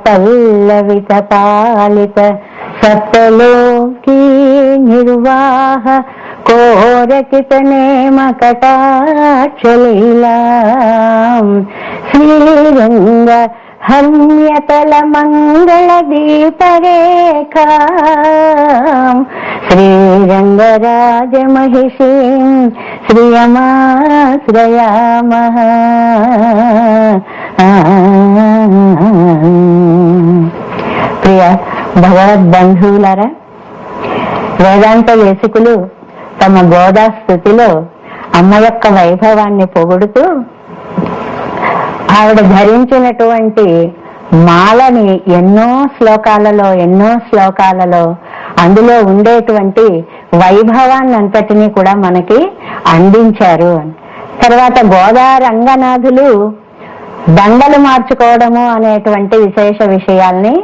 పల్లవిత పాలిత సప్తలోకీ నిర్వాహ కోరకిత నేమ కటాక్షలీలా శ్రీరంగ హన్యతల మంగళ దీపరేఖా శ్రీరంగరాజ మహిషీం శ్రియమాశ్రయామః. ప్రియ భగవద్బంధువులారా, వేదాంత దేశికులు తమ గోదా స్తుతిలో అమ్మ యొక్క వైభవాన్ని పొగుడుతూ ఆవిడ ధరించినటువంటి మాలని ఎన్నో శ్లోకాలలో అందులో ఉండేటువంటి వైభవాన్ని అంతటినీ కూడా మనకి అందించారు. తర్వాత గోదా రంగనాథులు దండలు మార్చుకోవడము అనేటువంటి విశేష విషయాల్ని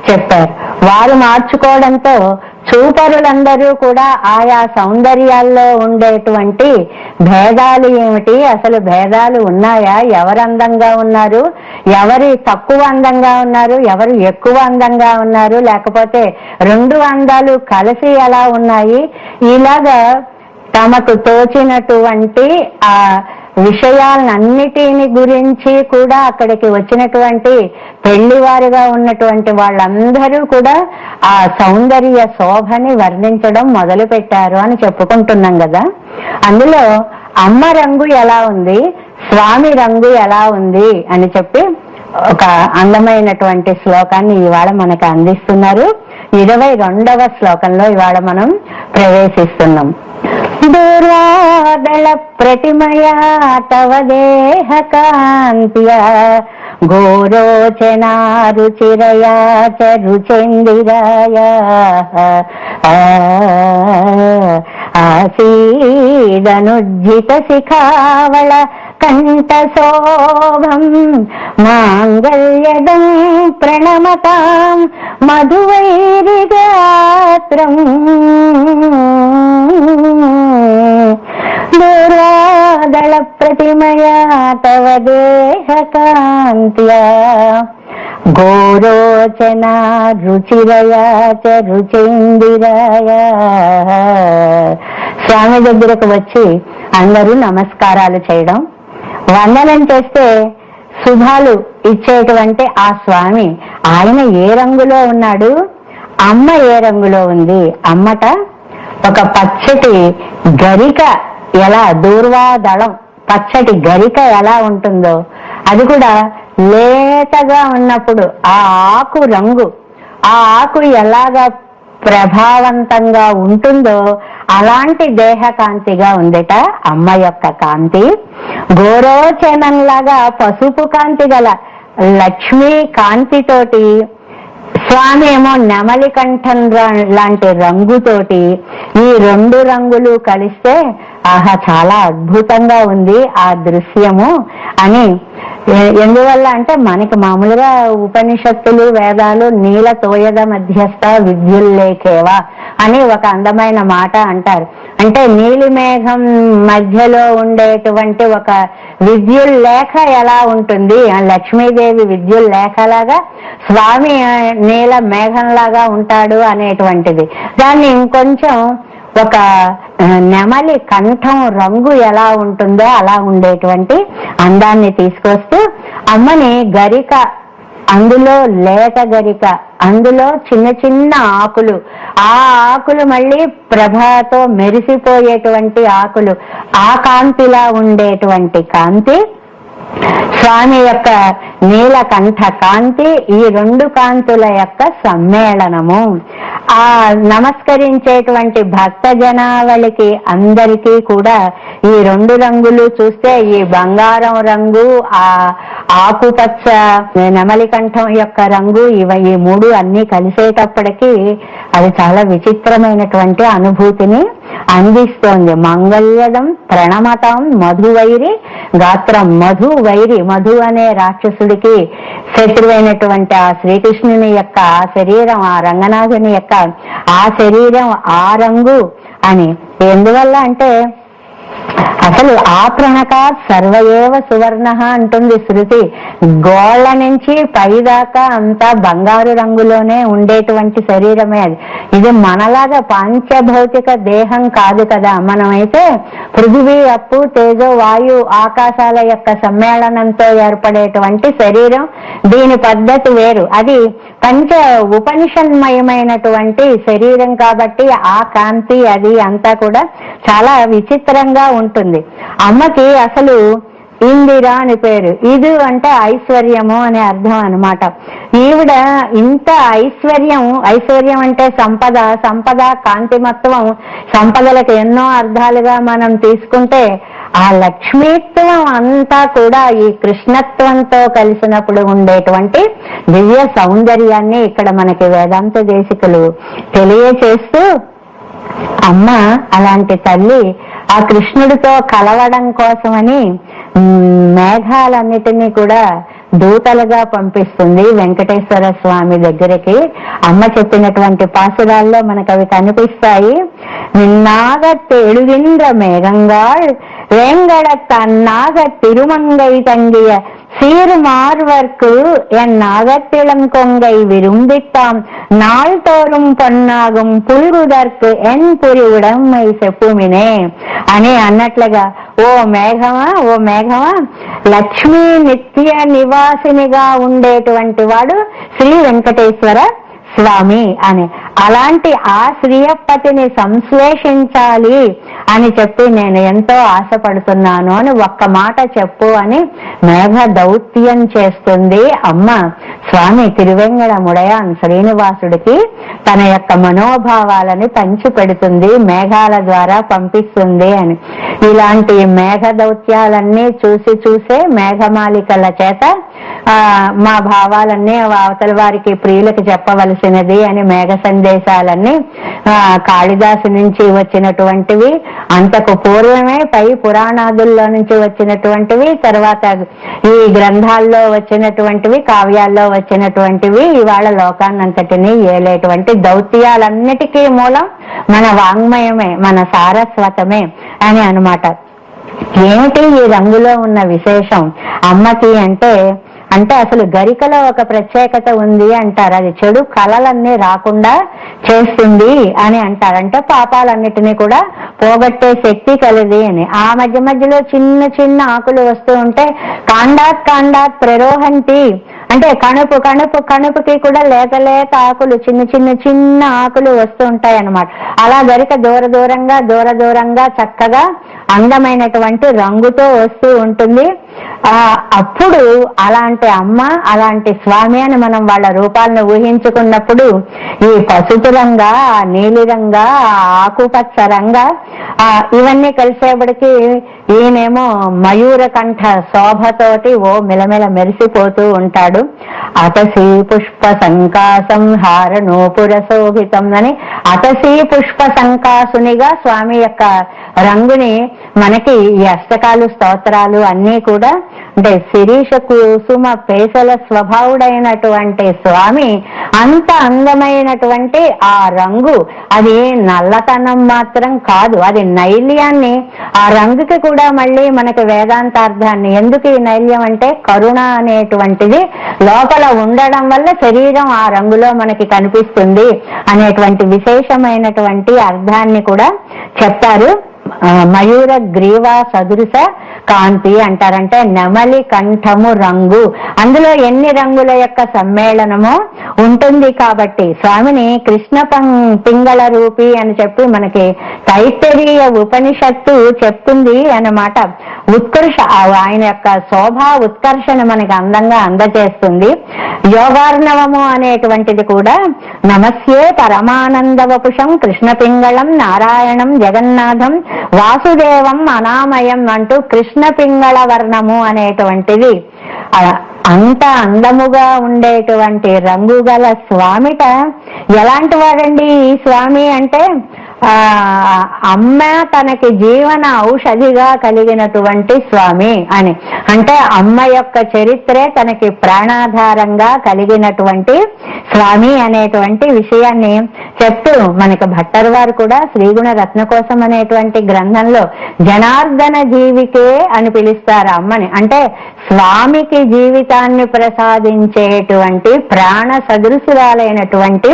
చెప్పారు. వారు మార్చుకోవడంతో చూపరులందరూ కూడా ఆయా సౌందర్యాల్లో ఉండేటువంటి భేదాలు ఏమిటి, అసలు భేదాలు ఉన్నాయా, ఎవరు అందంగా ఉన్నారు, ఎవరు తక్కువ అందంగా ఉన్నారు, ఎవరు ఎక్కువ అందంగా ఉన్నారు, లేకపోతే రెండు అందాలు కలిసి ఎలా ఉన్నాయి, ఇలాగా తమకు తోచినటువంటి ఆ విషయాలన్నిటిని గురించి కూడా అక్కడికి వచ్చినటువంటి పెళ్లివారుగా ఉన్నటువంటి వాళ్ళందరూ కూడా ఆ సౌందర్య శోభని వర్ణించడం మొదలు పెట్టారు అని చెప్పుకుంటున్నాం కదా. అందులో అమ్మ రంగు ఎలా ఉంది, స్వామి రంగు ఎలా ఉంది అని చెప్పి ఒక అందమైనటువంటి శ్లోకాన్ని ఇవాళ మనకు అందిస్తున్నారు. 22వ శ్లోకంలో ఇవాళ మనం ప్రవేశిస్తున్నాం. దూర్వాదళ ప్రతిమయా తవ దేహ కాంత్యా ఘోరోచనా రుచిరయా చ రుచేందిరాయా ఆసీదనుజ్జిత శిఖావళ కంఠశోభం మాంగళ్యదం ప్రణమతాం మధువైరిగాత్రం దూర్వాదళ ప్రతిమయా తవ దేహ కాంత్యా ఘోరోచనా రుచిరయా చ రుచేందిరాయా. స్వామి దగ్గరకు వచ్చి అందరూ నమస్కారాలు చేయడం, వందనం చేస్తే శుభాలు ఇచ్చేటువంటి ఆ స్వామి, ఆయన ఏ రంగులో ఉన్నాడు, అమ్మ ఏ రంగులో ఉంది. అమ్మట ఒక పచ్చటి గరిక, ఎలా దూర్వాదళం పచ్చటి గరిక ఎలా ఉంటుందో అది కూడా లేతగా ఉన్నప్పుడు ఆ ఆకు రంగు, ఆ ఆకు ఎలాగా ప్రభావవంతంగా ఉంటుందో అలాంటి దేహ కాంతిగా ఉందిట అమ్మ యొక్క కాంతి. గోరోచనంలాగా పసుపు కాంతి గల లక్ష్మీ కాంతితోటి, స్వామి ఏమో నెమలి కంఠం లాంటి రంగుతోటి, ఈ రెండు రంగులు కలిస్తే ఆహా చాలా అద్భుతంగా ఉంది ఆ దృశ్యము అని. ఎందువల్ల అంటే మనకి మామూలుగా ఉపనిషత్తులు వేదాలు నీల తోయద మధ్యస్థ విద్యుల్లేఖేవా అని ఒక అందమైన మాట అంటారు. అంటే నీలి మేఘం మధ్యలో ఉండేటువంటి ఒక విద్యుల్లేఖ ఎలా ఉంటుంది, లక్ష్మీదేవి విద్యుల్లేఖలాగా స్వామి నీల మేఘంలాగా ఉంటాడు అనేటువంటిది. దాన్ని ఇంకొంచెం ఒక నెమలి కంఠం రంగు ఎలా ఉంటుందో అలా ఉండేటువంటి అందాన్ని తీసుకొస్తూ అమ్మని గరిక, అందులో లేత గరిక, అందులో చిన్న చిన్న ఆకులు, ఆ ఆకులు మళ్ళీ ప్రభాతో మెరిసిపోయేటువంటి ఆకులు, ఆ కాంతిలా ఉండేటువంటి కాంతి స్వామి యొక్క నీలకంఠ కాంతి. ఈ రెండు కాంతుల యొక్క సమ్మేళనము. ఆ నమస్కరించేటువంటి భక్త జనావళికి అందరికీ కూడా ఈ రెండు రంగులు చూస్తే, ఈ బంగారం రంగు, ఆ ఆకుపచ్చ నెమలి కంఠం యొక్క రంగు, ఈ మూడు అన్ని కలిసేటప్పటికీ అది చాలా విచిత్రమైనటువంటి అనుభూతిని అందిస్తోంది. మంగళ్యదం ప్రణమతం మధువైరి గాత్రం. మధు వైరి, మధు అనే రాక్షసుడికి శత్రువైనటువంటి ఆ శ్రీకృష్ణుని యొక్క ఆ శరీరం, ఆ రంగనాథుని యొక్క ఆ శరీరం ఆ రంగు అని. ఎందువల్ల అంటే అసలు ఆప్రణకాత్ సర్వయేవ సువర్ణ అంటుంది శృతి. గోళ్ళ నుంచి పైదాకా అంతా బంగారు రంగులోనే ఉండేటువంటి శరీరమే అది. ఇది మనలాగా పాంచభౌతిక దేహం కాదు కదా. మనమైతే పృథివీ, అప్పు, తేజో, వాయు, ఆకాశాల యొక్క సమ్మేళనంతో ఏర్పడేటువంటి శరీరం. దీని పద్ధతి వేరు. అది పంచ ఉపనిషన్మయమైనటువంటి శరీరం కాబట్టి ఆ కాంతి అది అంతా కూడా చాలా విచిత్రంగా ఉంటుంది. అమ్మకి అసలు ఇందిర అని పేరు. ఇది అంటే ఐశ్వర్యము అనే అర్థం అన్నమాట. ఈవిడ ఇంత ఐశ్వర్యం అంటే సంపద, సంపద కాంతిమత్వం. సంపదలకు ఎన్నో అర్థాలుగా మనం తీసుకుంటే ఆ లక్ష్మీత్వం అంతా కూడా ఈ కృష్ణత్వంతో కలిసినప్పుడు ఉండేటువంటి దివ్య సౌందర్యాన్ని ఇక్కడ మనకి వేదాంత దేశికులు తెలియచేస్తూ, అమ్మ అలాంటి తల్లి ఆ కృష్ణుడితో కలవడం కోసమని మేఘాలన్నిటినీ కూడా దూతలుగా పంపిస్తుంది వెంకటేశ్వర స్వామి దగ్గరికి. అమ్మ చెప్పినటువంటి పాసురాల్లో మనకు అవి కనిపిస్తాయి. నిన్నాగ எழுகின்ற மேகங்கள் வேங்கட தன்னாக திருமங்கை தங்கிய சீர்மார்வர்க்கு என் நாகத்திளம் கொங்கை விரும்பித்தாம் நாள்தோறும் பொன்னாகும் పుల్గుదర్కు ఎన్ పురి ఉడమ్మై చెప్పుమినే అని అన్నట్లుగా, ఓ మేఘమా లక్ష్మీ నిత్య నివాసినిగా ఉండేటువంటి వాడు శ్రీ వెంకటేశ్వర స్వామి అని. అలాంటి ఆ శ్రీయపతిని సంశ్లేషించాలి అని చెప్పి నేను ఎంతో ఆశపడుతున్నాను అని ఒక్క మాట చెప్పు అని మేఘ దౌత్యం చేస్తుంది అమ్మ. స్వామి తిరువెంగళముడయాన్ శ్రీనివాసుడికి తన యొక్క మనోభావాలని పంచి పెడుతుంది, మేఘాల ద్వారా పంపిస్తుంది అని. ఇలాంటి మేఘ దౌత్యాలన్నీ చూసే మేఘమాలికల చేత మా భావాలన్నీ అవతల వారికి ప్రియులకు చెప్పవలసినది అని మేఘ సందేశాలన్నీ కాళిదాసు నుంచి వచ్చినటువంటివి, అంతకు పూర్వమే పై పురాణాదుల్లో నుంచి వచ్చినటువంటివి, తర్వాత ఈ గ్రంథాల్లో వచ్చినటువంటివి, కావ్యాల్లో వచ్చినటువంటివి, ఇవాళ లోకాన్నంతటినీ ఏలేటువంటి దౌత్యాలన్నిటికీ మూలం మన వాంగ్మయమే, మన సారస్వతమే అని అన్నమాట. ఏమిటి ఈ రంగులో ఉన్న విశేషం అమ్మకి అంటే అసలు గరికలో ఒక ప్రత్యేకత ఉంది అంటారు. అది చెడు కళలన్నీ రాకుండా చేస్తుంది అని అంటారు. అంటే పాపాలన్నిటినీ కూడా పోగొట్టే శక్తి కలిది అని. ఆ మధ్యలో చిన్న ఆకులు వస్తూ ఉంటే కాండాత్ ప్రరోహంతి అంటే కణుపుకి కూడా లేత ఆకులు చిన్న ఆకులు వస్తూ ఉంటాయి అన్నమాట. అలా గరిక దూరంగా చక్కగా అందమైనటువంటి రంగుతో వస్తూ ఉంటుంది. అప్పుడు అలాంటి అమ్మ, అలాంటి స్వామి అని మనం వాళ్ళ రూపాలను ఊహించుకున్నప్పుడు ఈ పసుపు రంగా, నీలిరంగా, ఆకుపచ్చ రంగా ఇవన్నీ కలిసేపటికి ఈయనేమో మయూర కంఠ శోభతోటి ఓ మిలమిల మెరిసిపోతూ ఉంటాడు. అతసీ పుష్ప సంకాసం హారనోపుర శోభితం అని అతసీ పుష్ప సంకాసునిగా స్వామి యొక్క రంగుని మనకి ఈ అష్టకాలు స్తోత్రాలు అన్నీ కూడా అంటే శిరీష కుసుమ పేసల స్వభావుడైనటువంటి స్వామి అంత అందమైనటువంటి ఆ రంగు. అది నల్లతనం మాత్రం కాదు, అది నైల్యాన్ని, ఆ రంగుకి కూడా మళ్ళీ మనకి వేదాంతార్థాన్ని. ఎందుకు ఈ నైల్యం అంటే కరుణ అనేటువంటిది లోపల ఉండడం వల్ల శరీరం ఆ రంగులో మనకి కనిపిస్తుంది అనేటువంటి విశేషమైనటువంటి అర్థాన్ని కూడా చెప్తారు. మయూర గ్రీవ సదృశ కాంతి అంటారంటే నెమలి కంఠము రంగు. అందులో ఎన్ని రంగుల యొక్క సమ్మేళనము ఉంటుంది కాబట్టి స్వామిని కృష్ణ పింగళ రూపి అని చెప్పి మనకి తైత్తరీయ ఉపనిషత్తు చెప్తుంది అన్నమాట. ఉత్కర్ష ఆయన యొక్క శోభా ఉత్కర్షను మనకి అందంగా అందజేస్తుంది. యోగార్ణవము అనేటువంటిది కూడా నమస్యే పరమానంద వపుషం కృష్ణ పింగళం నారాయణం జగన్నాథం వాసుదేవం అనామయం అంటూ కృష్ణ పింగళ వర్ణము అనేటువంటిది అంత అందముగా ఉండేటువంటి రంగు గల స్వామిట. ఎలాంటి వాడండి ఈ స్వామి అంటే అమ్మ తనకి జీవన ఔషధిగా కలిగినటువంటి స్వామి అని, అంటే అమ్మ యొక్క చరిత్రే తనకి ప్రాణాధారంగా కలిగినటువంటి స్వామి అనేటువంటి విషయాన్ని చెప్తూ మనకి భట్టర్ వారు కూడా శ్రీగుణ రత్నకోశం అనేటువంటి గ్రంథంలో జనార్దన జీవికే అని పిలుస్తారు అమ్మని. అంటే స్వామికి జీవితాన్ని ప్రసాదించేటువంటి ప్రాణ సదృశురాలైనటువంటి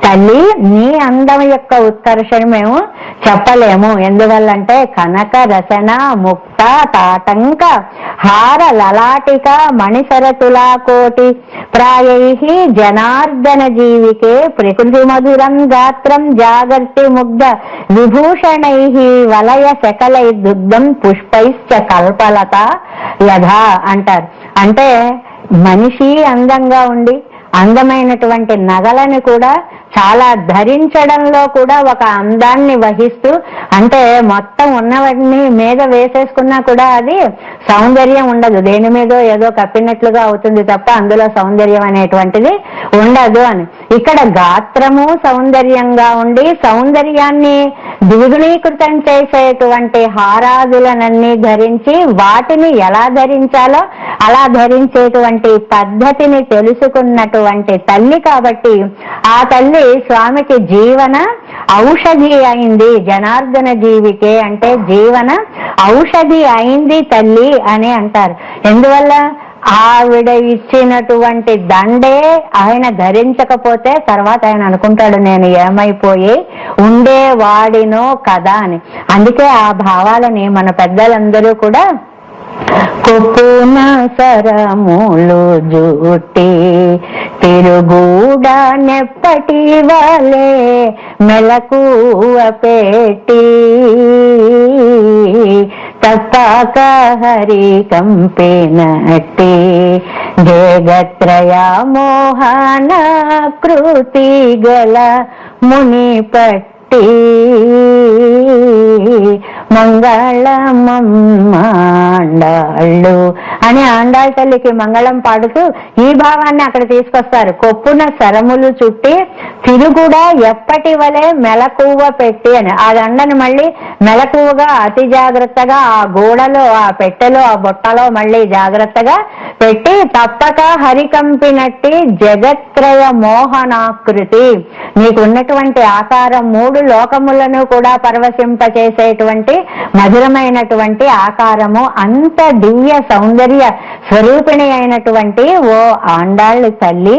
తల్లి, నీ అందం యొక్క ఉత్కర్షణ మేము చెప్పలేము. ఎందువల్లంటే కనక రసన ముక్త తాటంక హార లలాటిక మణిసరతులా కోటి ప్రాయై జనార్దన జీవికే ప్రకృతి మధురం గాత్రం జాగర్తి ముగ్ధ విభూషణై వలయ శకలై దుగ్ధం పుష్పైశ్చ కల్పలత యథా అంటారు. అంటే మనిషి అందంగా ఉండి అందమైనటువంటి నగలను కూడా చాలా ధరించడంలో కూడా ఒక అందాన్ని వహిస్తూ, అంటే మొత్తం ఉన్నవాటిని మీద వేసేసుకున్నా కూడా అది సౌందర్యం ఉండదు, దేని మీదో ఏదో కప్పినట్లుగా అవుతుంది తప్ప అందులో సౌందర్యం అనేటువంటిది ఉండదు అని. ఇక్కడ గాత్రము సౌందర్యంగా ఉండి సౌందర్యాన్ని ద్విగుణీకృతం చేసేటువంటి హారాదులనన్నీ ధరించి వాటిని ఎలా ధరించాలో అలా ధరించేటువంటి పద్ధతిని తెలుసుకున్నటువంటి తల్లి కాబట్టి ఆ తల్లి స్వామికి జీవన ఔషధి అయింది. జనార్దన జీవికే అంటే జీవన ఔషధి అయింది తల్లి అని అంటారు. ఎందువల్ల ఆవిడ ఇచ్చినటువంటి దండే ఆయన ధరించకపోతే తర్వాత ఆయన అనుకుంటాడు నేను ఏమైపోయి ఉండేవాడినో కదా అని. అందుకే ఆ భావాలని మన పెద్దలందరూ కూడా కొప్పున సరములు జుట్టి తిరుగుడ నెప్పటి వలే మెలకువ పెట్టి తప్పక హరి కంపినట్టి జగత్రయ మోహన కృతి గల ముని పట్టి మంగళమమ్మాండాళ్ళు అని ఆండాళ్ళ తల్లికి మంగళం పాడుతూ ఈ భావాన్ని అక్కడ తీసుకొస్తారు. కొప్పున సరములు చుట్టి తిరుగుడా ఎప్పటి వలె మెలకువ పెట్టి అని. ఆ దండని మళ్ళీ మెలకువగా అతి జాగ్రత్తగా ఆ గోడలో ఆ పెట్టెలో ఆ బొట్టలో మళ్ళీ జాగ్రత్తగా పెట్టి తప్పక హరికంపినట్టి జగత్రయ మోహనాకృతి, నీకున్నటువంటి ఆకారం మూడు లోకములను కూడా పరవశింపచేసేటువంటి మధురమైనటువంటి ఆకారము, అంత దివ్య సౌందర్య స్వరూపిణి అయినటువంటి ఓ ఆండాళ్ళ తల్లి,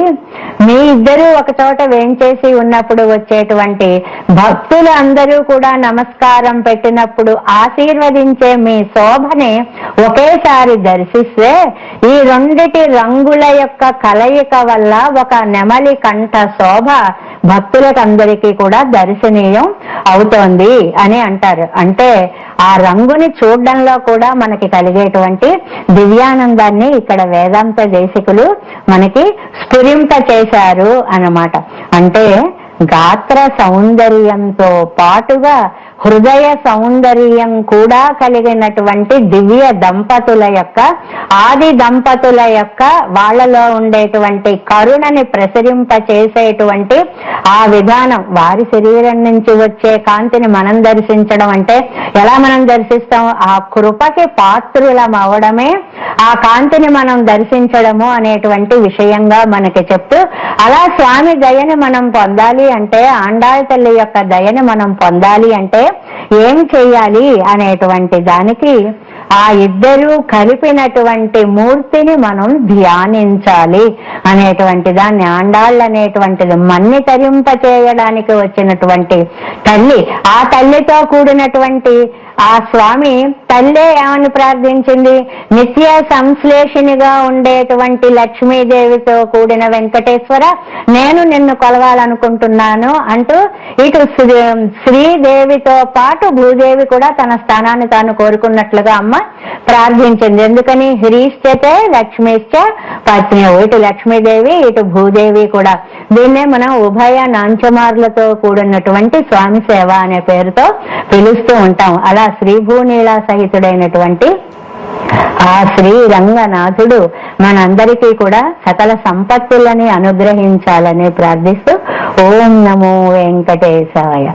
మీ ఇద్దరూ ఒక చోట వేంచేసి ఉన్నప్పుడు వచ్చేటువంటి భక్తులు అందరూ కూడా నమస్కారం పెట్టినప్పుడు ఆశీర్వదించే మీ శోభని ఒకేసారి దర్శిస్తే ఈ రెండిటి రంగుల యొక్క కలయిక వల్ల ఒక నెమలి కంఠ శోభ భక్తులకందరికీ కూడా దర్శనీయం అవుతోంది అని అంటారు. అంటే ఆ రంగుని చూడడంలో కూడా మనకి కలిగేటువంటి దివ్యానందాన్ని ఇక్కడ వేదాంత దేశికులు మనకి స్ఫురింప చేశారు అన్నమాట. అంటే గాత్ర సౌందర్యంతో పాటుగా హృదయ సౌందర్యం కూడా కలిగినటువంటి దివ్య దంపతుల యొక్క ఆది దంపతుల యొక్క వాళ్ళలో ఉండేటువంటి కరుణని ప్రసరింప చేసేటువంటి ఆ విధానం, వారి శరీరం నుంచి వచ్చే కాంతిని మనం దర్శించడం అంటే ఎలా మనం దర్శిస్తాం? ఆ కృపకి పాత్రులం అవడమే ఆ కాంతిని మనం దర్శించడము అనేటువంటి విషయంగా మనకి చెప్తూ, అలా స్వామి దయని మనం పొందాలి అంటే, ఆండాళ్ళ తల్లి యొక్క దయని మనం పొందాలి అంటే ఏం చెయ్యాలి అనేటువంటి దానికి ఆ ఇద్దరూ కలిపినటువంటి మూర్తిని మనం ధ్యానించాలి అనేటువంటి దాన్ని, ఆండాళ్ళు అనేటువంటిది మన్ని తరింప చేయడానికి వచ్చినటువంటి తల్లి, ఆ తల్లితో కూడినటువంటి ఆ స్వామి తల్లే ఏమని ప్రార్థించింది? నిత్య సంశ్లేషినిగా ఉండేటువంటి లక్ష్మీదేవితో కూడిన వెంకటేశ్వర, నేను నిన్ను కొలవాలనుకుంటున్నాను అంటూ ఇటు శ్రీదేవితో పాటు భూదేవి కూడా తన స్థానాన్ని తాను కోరుకున్నట్లుగా అమ్మ ప్రార్థించింది. ఎందుకని? హ్రీశ్చతే లక్ష్మీశ్చ పత్ని, ఇటు లక్ష్మీదేవి ఇటు భూదేవి కూడా. దీన్నే మనం ఉభయ నాంచమార్లతో కూడినటువంటి స్వామి సేవ అనే పేరుతో పిలుస్తూ ఉంటాం. అలా శ్రీభూనీళ సహితుడైనటువంటి ఆ శ్రీ రంగనాథుడు మనందరికీ కూడా సకల సంపత్తులని అనుగ్రహించాలని ప్రార్థిస్తూ ఓం నమో వెంకటేశాయ.